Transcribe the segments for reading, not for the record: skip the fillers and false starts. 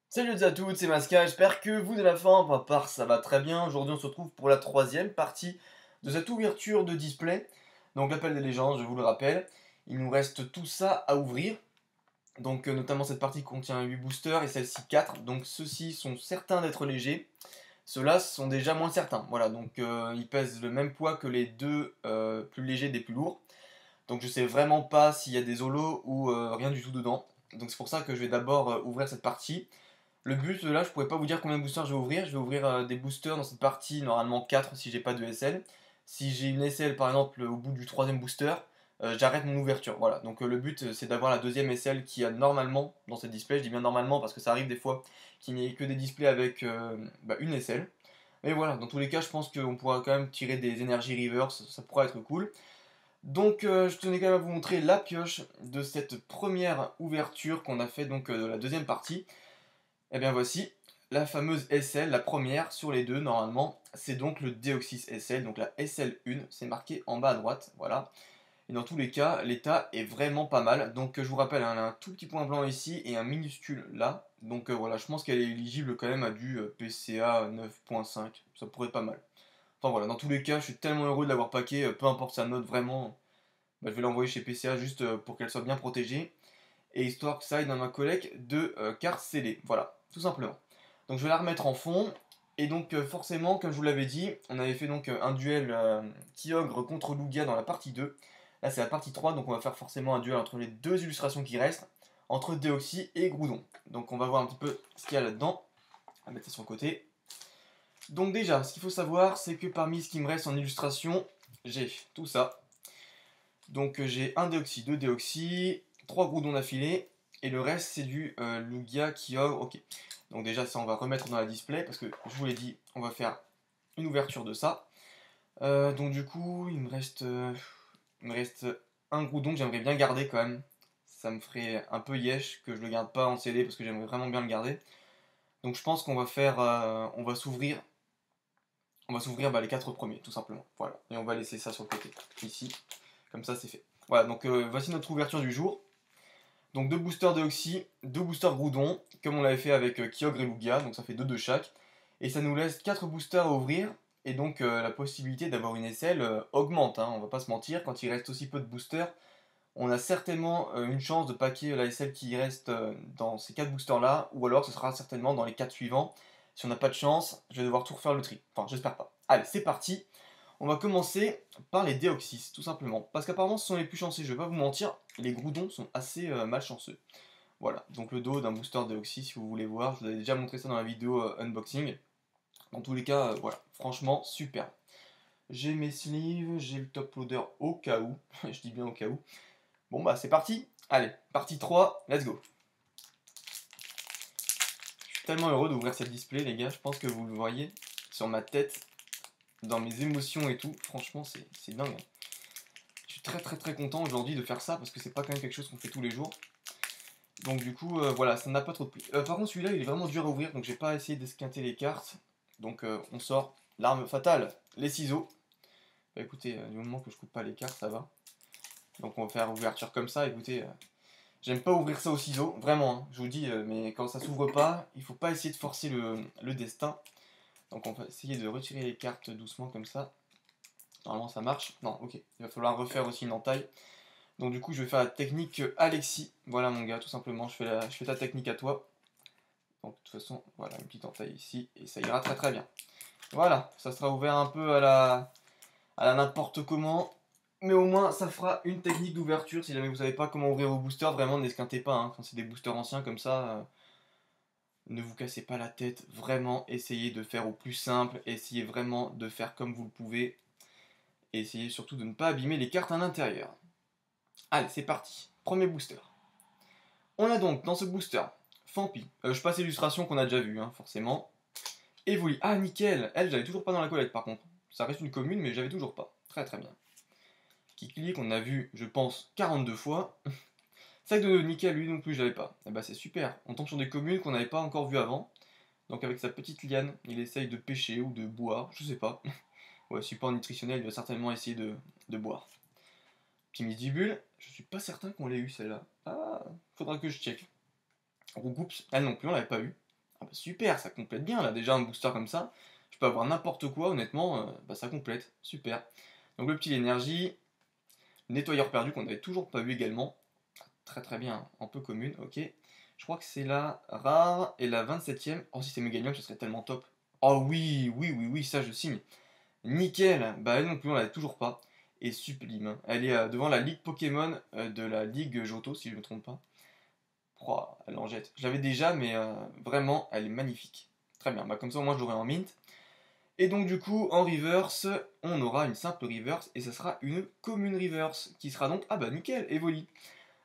Salut à toutes, c'est Masca, j'espère que vous de la forme, pour ma part ça va très bien. Aujourd'hui on se retrouve pour la troisième partie de cette ouverture de display. Donc l'appel des légendes, je vous le rappelle, il nous reste tout ça à ouvrir. Donc notamment cette partie contient 8 boosters et celle-ci 4, donc ceux-ci sont certains d'être légers. Ceux-là sont déjà moins certains, voilà, donc ils pèsent le même poids que les deux plus légers des plus lourds. Donc je sais vraiment pas s'il y a des holos ou rien du tout dedans. Donc c'est pour ça que je vais d'abord ouvrir cette partie. Le but là, je pourrais pas vous dire combien de boosters je vais ouvrir. Je vais ouvrir des boosters dans cette partie, normalement 4 si j'ai pas de SL. Si j'ai une SL par exemple au bout du troisième booster, j'arrête mon ouverture. Voilà, donc le but c'est d'avoir la deuxième SL qui a normalement dans cette display. Je dis bien normalement parce que ça arrive des fois qu'il n'y ait que des displays avec une SL. Mais voilà, dans tous les cas, je pense qu'on pourra quand même tirer des énergies reverse, ça pourra être cool. Donc je tenais quand même à vous montrer la pioche de cette première ouverture qu'on a fait donc de la deuxième partie. Et bien voici la fameuse SL, la première sur les deux normalement, c'est donc le Deoxys SL, donc la SL1, c'est marqué en bas à droite, voilà. Et dans tous les cas, l'état est vraiment pas mal, donc je vous rappelle, hein, elle a un tout petit point blanc ici et un minuscule là, donc voilà, je pense qu'elle est éligible quand même à du PCA 9.5, ça pourrait être pas mal. Enfin voilà, dans tous les cas, je suis tellement heureux de l'avoir packé, peu importe sa note, vraiment, je vais l'envoyer chez PCA juste pour qu'elle soit bien protégée, et histoire que ça aille dans ma collecte de cartes scellées, voilà, tout simplement. Donc je vais la remettre en fond, et donc forcément, comme je vous l'avais dit, on avait fait donc un duel Kyogre contre Lugia dans la partie 2. Là c'est la partie 3, donc on va faire forcément un duel entre les deux illustrations qui restent, entre Deoxys et Groudon. Donc on va voir un petit peu ce qu'il y a là-dedans. On va mettre ça sur le côté. Donc déjà, ce qu'il faut savoir, c'est que parmi ce qui me reste en illustration, j'ai tout ça. Donc j'ai un Deoxys, deux Deoxys, trois Groudon d'affilée, et le reste c'est du Lugia, Kyogre, ok. Donc déjà ça on va remettre dans la display, parce que je vous l'ai dit, on va faire une ouverture de ça. Donc du coup, il me reste un Groudon que j'aimerais bien garder quand même. Ça me ferait un peu yesh que je le garde pas en CD, parce que j'aimerais vraiment bien le garder. Donc je pense qu'on va faire, on va s'ouvrir les 4 premiers, tout simplement. Voilà, et on va laisser ça sur le côté, ici. Comme ça, c'est fait. Voilà, donc voici notre ouverture du jour. Donc 2 boosters Deoxys, 2 boosters Groudon, comme on l'avait fait avec Kyogre et Lugia, donc ça fait 2 de chaque. Et ça nous laisse 4 boosters à ouvrir, et donc la possibilité d'avoir une SL augmente, hein, on va pas se mentir, quand il reste aussi peu de boosters, on a certainement une chance de packer la SL qui reste dans ces 4 boosters là, ou alors ce sera certainement dans les 4 suivants. Si on n'a pas de chance, je vais devoir tout refaire le tri. Enfin, j'espère pas. Allez, c'est parti. On va commencer par les Deoxys, tout simplement. Parce qu'apparemment, ce sont les plus chanceux, je vais pas vous mentir, les Groudons sont assez malchanceux. Voilà, donc le dos d'un booster Deoxys, si vous voulez voir, je vous avais déjà montré ça dans la vidéo unboxing. Dans tous les cas, voilà, franchement, super. J'ai mes sleeves, j'ai le top loader au cas où, je dis bien au cas où. Bon bah c'est parti, allez, partie 3, let's go. Je suis tellement heureux d'ouvrir cette display les gars, je pense que vous le voyez sur ma tête, dans mes émotions et tout, franchement c'est dingue. Hein. Je suis très content aujourd'hui de faire ça parce que c'est pas quand même quelque chose qu'on fait tous les jours. Donc du coup voilà, ça n'a pas trop de prix. Par contre celui-là il est vraiment dur à ouvrir donc j'ai pas essayé d'esquinter les cartes. Donc on sort l'arme fatale, les ciseaux. Bah, écoutez, du moment que je coupe pas les cartes ça va. Donc on va faire ouverture comme ça, écoutez. J'aime pas ouvrir ça au ciseau, vraiment, hein, je vous dis, mais quand ça s'ouvre pas, il faut pas essayer de forcer le destin. Donc on va essayer de retirer les cartes doucement comme ça. Normalement ça marche. Non, ok, il va falloir refaire aussi une entaille. Donc du coup je vais faire la technique Alexis. Voilà mon gars, tout simplement, je fais ta technique à toi. Donc de toute façon, voilà, une petite entaille ici, et ça ira très bien. Voilà, ça sera ouvert un peu à la n'importe comment. Mais au moins, ça fera une technique d'ouverture. Si jamais vous savez pas comment ouvrir vos boosters, vraiment, n'esquintez pas. Hein. Quand c'est des boosters anciens comme ça, ne vous cassez pas la tête. Vraiment, essayez de faire au plus simple. Essayez vraiment de faire comme vous le pouvez. Et essayez surtout de ne pas abîmer les cartes à l'intérieur. Allez, c'est parti. Premier booster. On a donc dans ce booster Fampi. Je passe l'illustration qu'on a déjà vue, hein, forcément. Evoli. Ah, nickel. Elle, j'avais toujours pas dans la collecte par contre. Ça reste une commune, mais j'avais toujours pas. Très bien. Kikli qu'on a vu, je pense, 42 fois. Sac de nickel, lui non plus, je l'avais pas. Et bah c'est super, on tombe sur des communes qu'on n'avait pas encore vues avant. Donc avec sa petite liane, il essaye de pêcher ou de boire, je sais pas. Ouais, support nutritionnel, il va certainement essayer de boire. Timidibule, je suis pas certain qu'on l'ait eu celle-là. Ah, faudra que je check. Roucoups, elle non plus, on l'avait pas eu. Ah bah super, ça complète bien là, déjà un booster comme ça. Je peux avoir n'importe quoi, honnêtement, bah ça complète, super. Donc le petit énergie, nettoyeur perdu qu'on n'avait toujours pas eu également. Très très bien, un peu commune, ok. Je crois que c'est la rare et la 27ème. Oh, si c'est Meganium, ce serait tellement top. Oh oui, oui, oui, oui, ça je signe. Nickel, bah elle non plus, on l'avait toujours pas. Et sublime, hein. Elle est devant la ligue Pokémon de la ligue Johto, si je ne me trompe pas. Oh, elle en jette. Je l'avais déjà, mais vraiment, elle est magnifique. Très bien, bah comme ça, moi je l'aurai en mint. Et donc du coup, en reverse, on aura une simple reverse, et ça sera une commune reverse, qui sera donc, ah bah nickel, Evoli.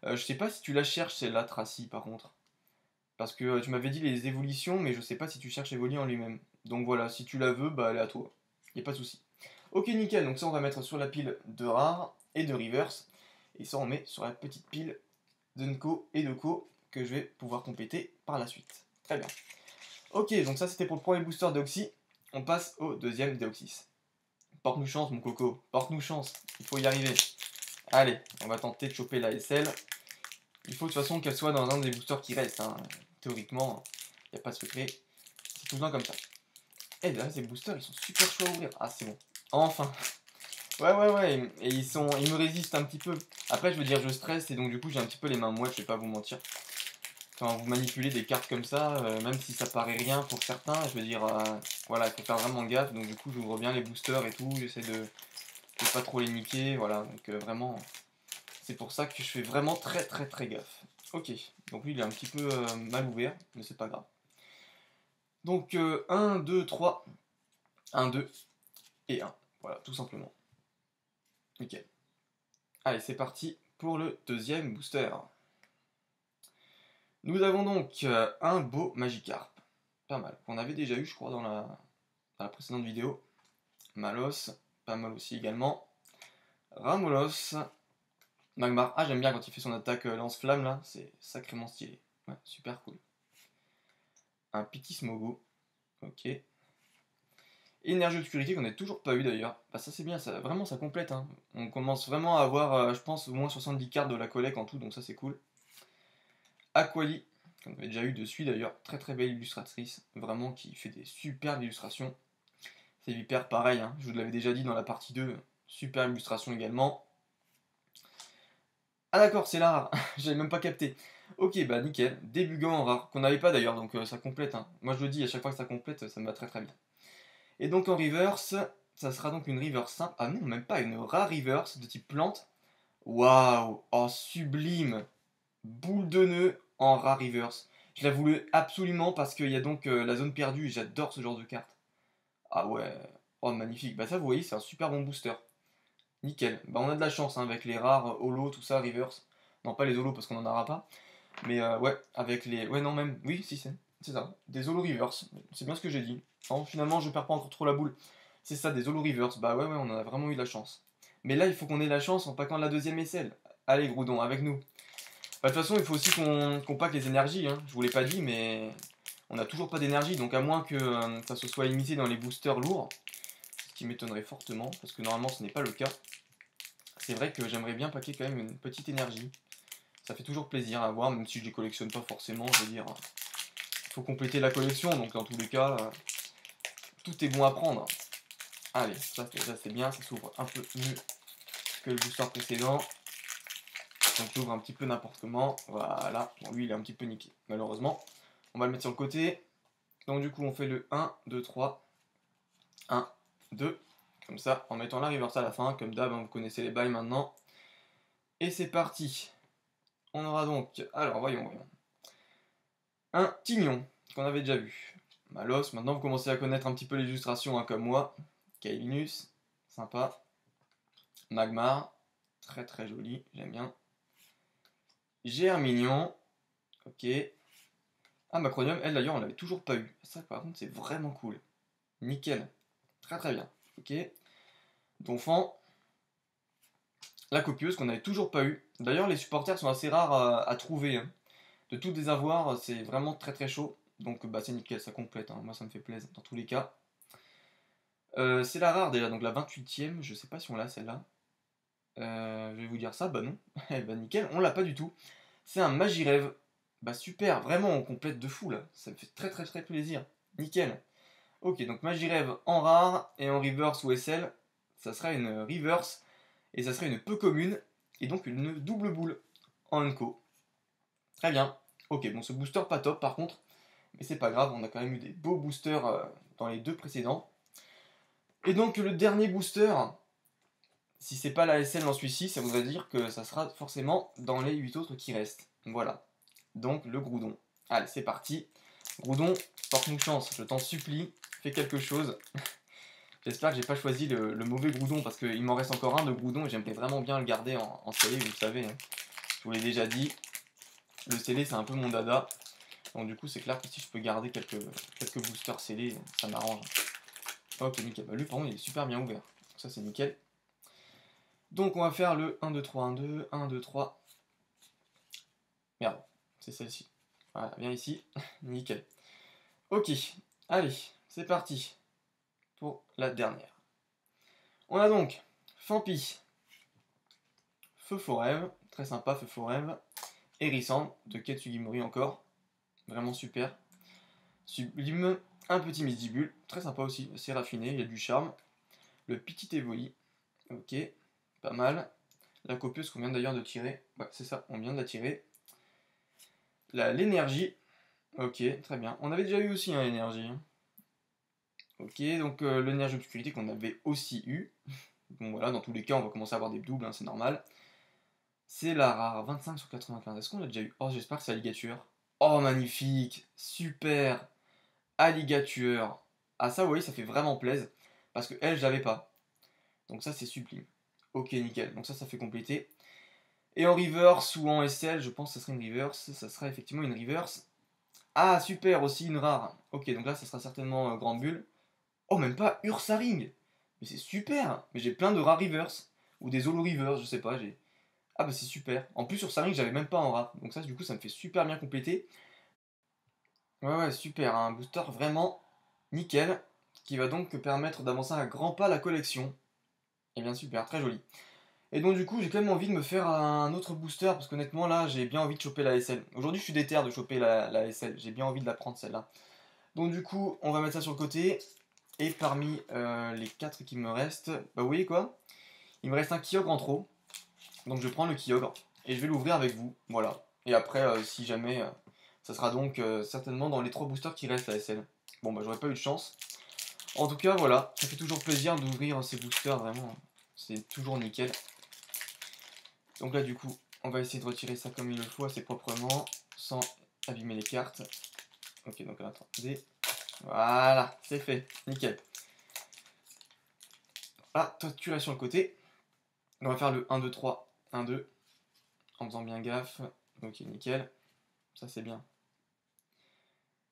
Je sais pas si tu la cherches celle-là, Tracy, par contre. Parce que tu m'avais dit les évolutions, mais je sais pas si tu cherches Evoli en lui-même. Donc voilà, si tu la veux, bah elle est à toi. Y a pas de souci. Ok, nickel, donc ça on va mettre sur la pile de rares et de reverse. Et ça on met sur la petite pile de Nko et de Ko que je vais pouvoir compléter par la suite. Très bien. Ok, donc ça c'était pour le premier booster Deoxys. On passe au deuxième Deoxys. Porte-nous chance mon coco, porte-nous chance, il faut y arriver. Allez, on va tenter de choper la SL. Il faut de toute façon qu'elle soit dans un des boosters qui restent. Hein. Théoriquement, il n'y a pas de secret. C'est tout le temps comme ça. Et là, ces boosters, ils sont super chauds à ouvrir. Ah, c'est bon. Enfin. Ouais, ouais, ouais. Et ils me résistent un petit peu. Après, je veux dire, je stresse et donc du coup, j'ai un petit peu les mains moites, je vais pas vous mentir. Quand vous manipulez des cartes comme ça, même si ça paraît rien pour certains, je veux dire, voilà, il faut faire vraiment gaffe. Donc du coup, j'ouvre bien les boosters et tout. J'essaie de pas trop les niquer. Voilà, donc vraiment, c'est pour ça que je fais vraiment très très très gaffe. Ok, donc lui il est un petit peu mal ouvert, mais c'est pas grave. Donc 1, 2, 3, 1, 2 et 1. Voilà, tout simplement. Nickel. Allez, c'est parti pour le deuxième booster. Nous avons donc un beau Magikarp. Pas mal. Qu'on avait déjà eu, je crois, dans la précédente vidéo. Malos, pas mal aussi également. Ramolos. Magmar. Ah, j'aime bien quand il fait son attaque lance-flamme là, c'est sacrément stylé. Ouais, super cool. Un Pitismogo. Ok. Énergie obscurité qu'on n'a toujours pas eu d'ailleurs. Bah ça c'est bien, ça, vraiment ça complète. Hein. On commence vraiment à avoir, je pense, au moins 70 cartes de la collecte en tout, donc ça c'est cool. Aquali, qu'on avait déjà eu dessus d'ailleurs, très très belle illustratrice, vraiment qui fait des superbes illustrations. C'est Vipère pareil, hein. Je vous l'avais déjà dit dans la partie 2, superbe illustration également. Ah d'accord, c'est la rare, j'avais même pas capté. Ok, bah nickel, débugant en rare, qu'on n'avait pas d'ailleurs, donc ça complète. Hein. Moi je le dis, à chaque fois que ça complète, ça me va très très bien. Et donc en reverse, ça sera donc une reverse simple. Ah non, même pas une rare reverse de type plante. Waouh, oh sublime. Boule de nœud en rare reverse. Je la voulais absolument parce qu'il y a donc la zone perdue et j'adore ce genre de carte. Ah ouais, oh magnifique. Bah ça vous voyez, c'est un super bon booster. Nickel. Bah on a de la chance hein, avec les rares holo, tout ça, reverse. Non pas les holo parce qu'on en aura pas. Mais ouais, avec les... Ouais non même, oui si c'est ça. Des holo reverse. C'est bien ce que j'ai dit. Non, finalement je perds pas encore trop la boule. C'est ça, des holo reverse. Bah ouais, ouais, on en a vraiment eu de la chance. Mais là, il faut qu'on ait la chance en packant la deuxième aisselle. Allez, Groudon, avec nous. Bah, de toute façon, il faut aussi qu'on pack les énergies. Hein. Je vous l'ai pas dit, mais on n'a toujours pas d'énergie. Donc, à moins que ça se soit limité dans les boosters lourds, ce qui m'étonnerait fortement, parce que normalement, ce n'est pas le cas. C'est vrai que j'aimerais bien packer quand même une petite énergie. Ça fait toujours plaisir à voir, même si je les collectionne pas forcément. Je veux dire, il faut compléter la collection. Donc, dans tous les cas, tout est bon à prendre. Allez, ça déjà c'est bien, ça s'ouvre un peu mieux que le booster précédent. Donc j'ouvre un petit peu n'importe comment. Voilà, bon lui il est un petit peu niqué, malheureusement. On va le mettre sur le côté. Donc du coup on fait le 1, 2, 3. 1, 2. Comme ça, en mettant la reverse à la fin, comme d'hab, hein, vous connaissez les bails maintenant. Et c'est parti. On aura donc, alors voyons. Un Tignon, qu'on avait déjà vu. Malos, maintenant vous commencez à connaître un petit peu l'illustration, hein, comme moi. Kailinus, sympa. Magmar, très très joli, j'aime bien. Germignon, ok. Ah, Macronium, elle d'ailleurs, on l'avait toujours pas eu. Ça, par contre, c'est vraiment cool. Nickel. Très très bien. Ok. Donphan, la copieuse qu'on n'avait toujours pas eu. D'ailleurs, les supporters sont assez rares à trouver. Hein. De tout désavoir, c'est vraiment très très chaud. Donc, bah, c'est nickel, ça complète. Hein. Moi, ça me fait plaisir dans tous les cas. C'est la rare déjà, donc la 28ème. Je sais pas si on l'a celle-là. Je vais vous dire ça, bah non. Eh bah nickel, on l'a pas du tout. C'est un Magirêve. Bah super, vraiment on complète de fou là. Ça me fait très très très plaisir. Nickel. Ok, donc Magirêve en rare et en reverse ou SL, ça sera une reverse et ça sera une peu commune et donc une double boule en unco. Très bien. Ok, bon ce booster pas top par contre, mais c'est pas grave, on a quand même eu des beaux boosters dans les deux précédents. Et donc le dernier booster, si c'est pas la SL dans celui-ci, ça voudrait dire que ça sera forcément dans les 8 autres qui restent. Voilà. Donc le Groudon. Allez, c'est parti. Groudon, porte-nous chance, je t'en supplie, fais quelque chose. J'espère que j'ai pas choisi le mauvais Groudon parce qu'il m'en reste encore un de Groudon et j'aimerais vraiment bien le garder en scellé, vous le savez. Hein. Je vous l'ai déjà dit, le scellé c'est un peu mon dada. Donc du coup c'est clair que si je peux garder quelques boosters scellés, ça m'arrange. Ok, nickel. Bah, lui par contre il est super bien ouvert. Donc ça c'est nickel. Donc on va faire le 1, 2, 3, 1, 2, 1, 2, 3. Merde, c'est celle-ci. Voilà, viens ici. Nickel. Ok, allez, c'est parti pour la dernière. On a donc Fampi, Feu Forêve, très sympa Feu Forêve, Hérissant de Katsugimori encore, vraiment super. Sublime, un petit Misdibule, très sympa aussi, assez raffiné, il y a du charme. Le Petit Evoli, ok, pas mal. La copieuse qu'on vient d'ailleurs de tirer, ouais c'est ça, on vient de la tirer. L'énergie, ok, très bien. On avait déjà eu aussi l'énergie. Ok, donc l'énergie obscurité qu'on avait aussi eu. Bon voilà, dans tous les cas, on va commencer à avoir des doubles, hein, c'est normal. C'est la rare 25 sur 95. Est-ce qu'on l'a déjà eu? Oh, j'espère que c'est Alligator. Oh, magnifique, super, Alligator. Ah ça, vous voyez, ça fait vraiment plaisir. Parce que elle, je l'avais pas. Donc ça, c'est sublime. Ok, nickel. Donc ça fait compléter. Et en reverse ou en SL, je pense que ça serait une reverse. Ça sera effectivement une reverse. Ah, super, aussi une rare. Ok, donc là, ça sera certainement Grande Bulle. Oh, même pas Ursaring. Mais c'est super. Mais j'ai plein de rares reverse. Ou des holo reverse, je sais pas. Ah bah c'est super. En plus, Ursaring, j'avais même pas en rare. Donc ça, du coup, ça me fait super bien compléter. Ouais, ouais, super. Un booster vraiment nickel. Qui va donc permettre d'avancer à grands pas la collection. Et bien, super, très joli. Et donc du coup j'ai quand même envie de me faire un autre booster parce qu'honnêtement là j'ai bien envie de choper la SL. Aujourd'hui je suis déter de choper la SL, j'ai bien envie de la prendre celle-là. Donc du coup on va mettre ça sur le côté. Et parmi les 4 qui me restent, bah vous voyez quoi? Il me reste un Kyogre en trop. Donc je prends le Kyogre et je vais l'ouvrir avec vous. Voilà. Et après si jamais ça sera donc certainement dans les 3 boosters qui restent la SL. Bon bah j'aurais pas eu de chance. En tout cas voilà, ça fait toujours plaisir d'ouvrir ces boosters vraiment. C'est toujours nickel. Donc là du coup, on va essayer de retirer ça comme il le faut, assez proprement, sans abîmer les cartes. Ok, donc attendez. Voilà, c'est fait, nickel. Ah, toi tu restes sur le côté. On va faire le 1, 2, 3, 1, 2, en faisant bien gaffe. Ok, nickel. Ça c'est bien.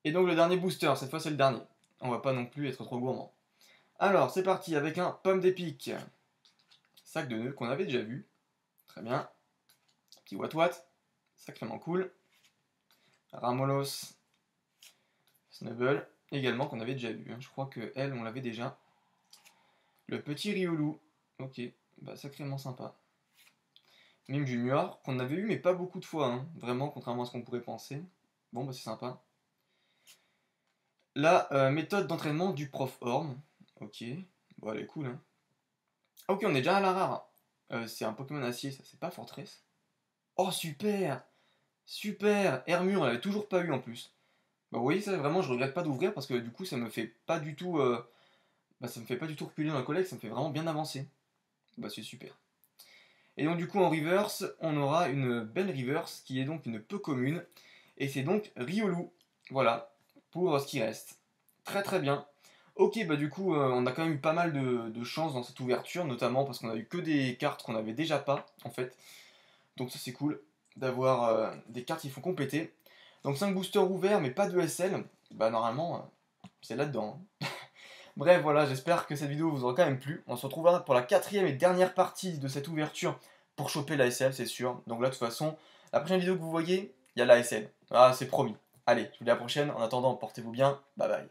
Et donc le dernier booster, cette fois c'est le dernier. On va pas non plus être trop gourmand. Alors, c'est parti avec un pomme d'épique. Sac de nœuds qu'on avait déjà vu. Très bien. Petit Watwat, sacrément cool. Ramolos, Snubble, également qu'on avait déjà vu. Hein. Je crois que elle, on l'avait déjà. Le petit Riolu, ok, bah sacrément sympa. Mime Junior, qu'on avait eu mais pas beaucoup de fois, hein. Vraiment, contrairement à ce qu'on pourrait penser. Bon, bah c'est sympa. La méthode d'entraînement du prof Orm, ok, bon elle est cool. Hein. Ok, on est déjà à la rare. C'est un Pokémon acier, ça c'est pas Fortress. Oh super, super, Hermure, on l'avait toujours pas eu en plus. Bah vous voyez ça, vraiment je regrette pas d'ouvrir parce que du coup ça me fait pas du tout... bah, ça me fait pas du tout reculer dans la collecte, ça me fait vraiment bien avancer. Bah c'est super. Et donc du coup en reverse, on aura une belle reverse qui est donc une peu commune. Et c'est donc Riolu. Voilà, pour ce qui reste. Très très bien. Ok, bah du coup on a quand même eu pas mal de chance dans cette ouverture, notamment parce qu'on a eu que des cartes qu'on avait déjà pas en fait. Donc ça c'est cool d'avoir des cartes qui font compléter. Donc 5 boosters ouverts mais pas de SL. Bah normalement c'est là-dedans. Hein. Bref, voilà, j'espère que cette vidéo vous aura quand même plu. On se retrouvera pour la 4ème et dernière partie de cette ouverture pour choper la SL, c'est sûr. Donc là, de toute façon, la prochaine vidéo que vous voyez, il y a la SL. Ah, c'est promis. Allez, je vous dis à la prochaine. En attendant, portez-vous bien. Bye bye.